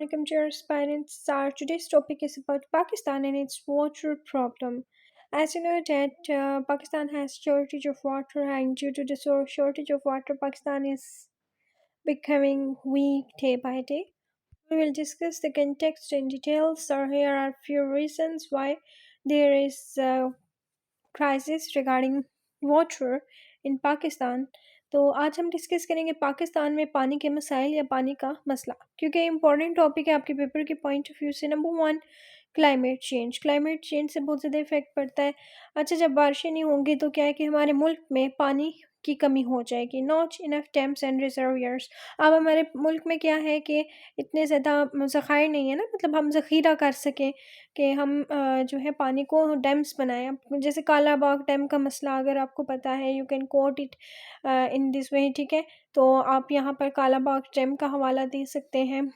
Welcome to our aspirants. Our today's topic is about Pakistan and its water problem. As you know that Pakistan has shortage of water, and due to the shortage of water, Pakistan is becoming weak day by day. We will discuss the context and details. So here are few reasons why there is crisis regarding water in Pakistan. तो आज हम discuss करेंगे पाकिस्तान में पानी के मसाइल या पानी का मसला, क्योंकि इम्पॉर्टेंट टॉपिक है आपके पेपर के पॉइंट ऑफ व्यू से. नंबर वन, क्लाइमेट चेंज से बहुत ज़्यादा इफेक्ट पड़ता है. अच्छा, जब बारिशें नहीं होंगी तो क्या है कि हमारे मुल्क में पानी की कमी हो जाएगी. Not enough dams and reservoirs. अब हमारे मुल्क में क्या है कि इतने ज़्यादा ज़खायर नहीं है ना, मतलब हम ज़ख़ीरा कर सकें कि हम जो है पानी को डैम्स बनाएं. अब जैसे काला बाग डैम का मसला अगर आपको पता है, you can coat it in this way, ठीक है. तो आप यहाँ पर काला बाग डैम का हवाला दे सकते हैं.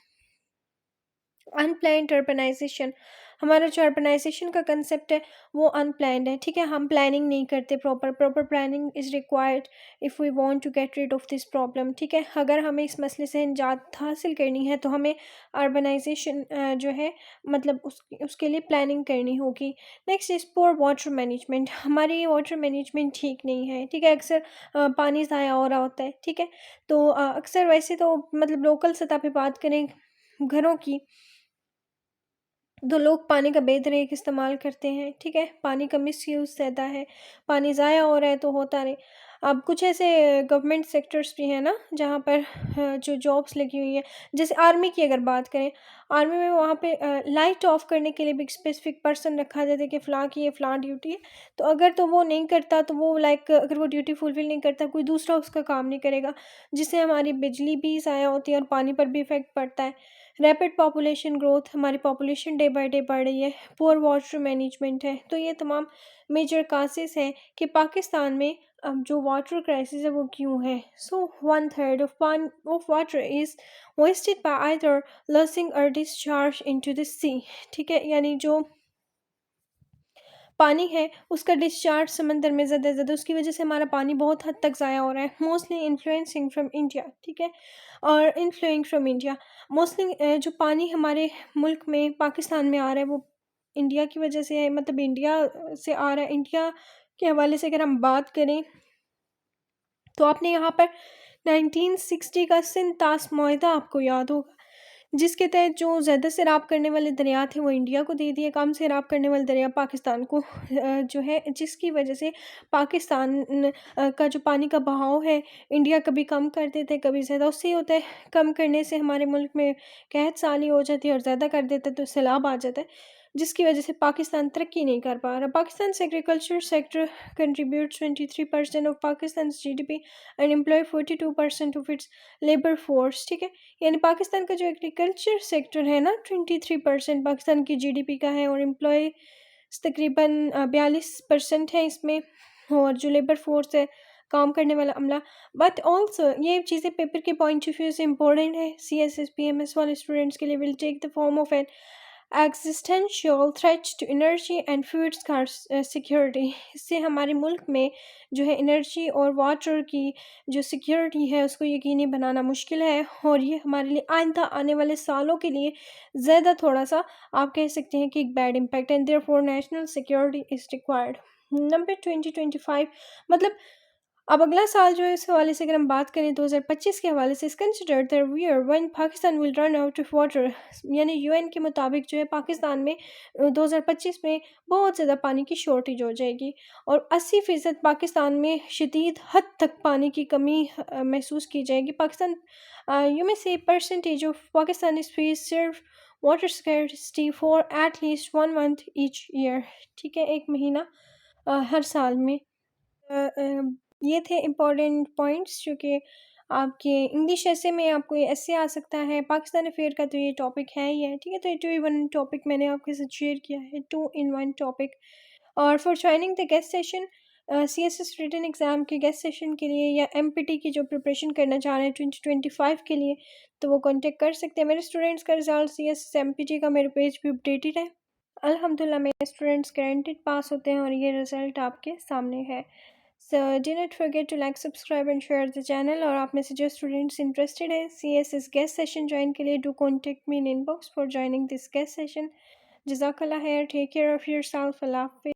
अनप्लान्ड अर्बनाइजेशन, हमारा जो अर्बनाइजेशन का कंसेप्ट है वो अनप्लान्ड है, ठीक है. हम प्लानिंग नहीं करते, proper planning is required if we want to get rid of this problem, ठीक है. अगर हमें इस मसले से निजात हासिल करनी है तो हमें अर्बनाइजेशन जो है मतलब उसके लिए प्लानिंग करनी होगी. Next is poor water management. हमारी वाटर मैनेजमेंट ठीक नहीं है, ठीक है. अक्सर पानी ज़ाया हो रहा होता है, ठीक है. तो अक्सर वैसे तो मतलब लोकल सतह पे बात करें घरों की, तो लोग पानी का बेतरीक इस्तेमाल करते हैं, ठीक है. पानी का मिसयूज़ ज़्यादा है, पानी ज़ाया हो रहा है तो होता रहे. अब कुछ ऐसे गवर्नमेंट सेक्टर्स भी हैं ना जहाँ पर जो जॉब्स लगी हुई हैं, जैसे आर्मी की अगर बात करें, आर्मी में वहाँ पे लाइट ऑफ करने के लिए भी एक स्पेसिफिक पर्सन रखा जाता है कि फ़लाँ की ये फ़लाँ ड्यूटी है. तो अगर तो वो नहीं करता तो वो अगर वो ड्यूटी फुलफ़िल नहीं करता, कोई दूसरा उसका काम नहीं करेगा, जिससे हमारी बिजली भी ज़ाया होती है और पानी पर भी इफ़ेक्ट पड़ता है. रैपिड पॉपुलेशन ग्रोथ, हमारी पॉपुलेशन डे बाय डे बढ़ रही है. पुअर वाटर मैनेजमेंट है. तो ये तमाम मेजर कासेस हैं कि पाकिस्तान में अब जो वाटर क्राइसिस है वो क्यों है. So 1/3 of water is wasted by either losing और डिस्चार्ज इनटू द सी, ठीक है. यानी जो पानी है उसका डिस्चार्ज समंदर में ज़्यादा उसकी वजह से हमारा पानी बहुत हद तक ज़ाया हो रहा है. मोस्टली इन्फ्लुएंसिंग फ्रॉम इंडिया, ठीक है, और इन्फ्लुइंग फ्रॉम इंडिया. मोस्टली जो पानी हमारे मुल्क में पाकिस्तान में आ रहा है वो इंडिया की वजह से है, मतलब इंडिया से आ रहा है. इंडिया के हवाले से अगर हम बात करें तो आपने यहाँ पर 1960 का सिंतास मुआहदा आपको याद होगा, जिसके तहत जो ज़्यादा सैराब करने वाले दरिया थे वो इंडिया को दे दिए, कम सैराब करने वाले दरिया पाकिस्तान को जो है, जिसकी वजह से पाकिस्तान का जो पानी का बहाव है इंडिया कभी कम कर देते कभी ज़्यादा. उससे ही होता है, कम करने से हमारे मुल्क में कहत साली हो जाती है और ज़्यादा कर देते तो सैलाब आ जाता है, जिसकी वजह से पाकिस्तान तरक्की नहीं कर पा रहा. Pakistan agriculture sector contributes 23% of Pakistan GDP and employ 42% of its labour force, ठीक है. यानी पाकिस्तान का जो एग्रीकल्चर सेक्टर है ना 23% पाकिस्तान की GDP का है, और एम्प्लॉय तकरीबन 42% है इसमें, और जो लेबर फोर्स है काम करने वाला अमला. बट ऑल्सो ये चीज़ें पेपर के पॉइंट ऑफ व्यू से इम्पोर्टेंट है. CSS PMS वाले स्टूडेंट्स के लिए will take the form of an existential threat to energy and food security. इससे हमारे मुल्क में जो है एनर्जी और वाटर की जो सिक्योरिटी है उसको यकीनी बनाना मुश्किल है, और ये हमारे लिए आइंदा आने वाले सालों के लिए ज़्यादा थोड़ा सा आप कह सकते हैं कि एक bad impact and therefore national security is required. Number 2025, मतलब अब अगला साल जो है इस हवाले से अगर हम बात करें 2025 के हवाले से, इस consider the year when Pakistan will run out of water. यानी UN के मुताबिक जो है पाकिस्तान में 2025 में बहुत ज़्यादा पानी की शॉर्टेज हो जाएगी, और 80% पाकिस्तान में शदीद हद तक पानी की कमी महसूस की जाएगी. पाकिस्तान यू मे से percentage of Pakistan is face सिर्फ water scarcity for at least 1 month each year, ठीक है, एक महीना हर साल में. ये थे इम्पॉर्टेंट पॉइंट्स जो कि आपके इंग्लिश ऐसे में आपको ये ऐसे आ सकता है. पाकिस्तान अफेयर का तो ये टॉपिक है ही है, ठीक है. तो ये 2 in 1 टॉपिक मैंने आपके साथ शेयर किया है, 2 in 1 टॉपिक. और for joining the guest session, CSS written exam के गेस्ट सेशन के लिए या MPT की जो प्रिपरेशन करना चाह रहे हैं 2025 के लिए, तो वो कांटेक्ट कर सकते हैं. मेरे स्टूडेंट्स का रिजल्ट CSS MPT का मेरे पेज पे अपडेटेड है. अल्हम्दुलिल्लाह मेरे स्टूडेंट्स गारंटेड पास होते हैं और ये रिज़ल्ट आपके सामने है. So do not forget to like subscribe and share the channel. اور آپ میں سے جو اسٹوڈنٹس انٹرسٹیڈ ہیں C S S guest session join کے لیے do contact me inbox for joining this guest session. جزاک اللہ خیر. Take care of yourself. اللہ حافظ.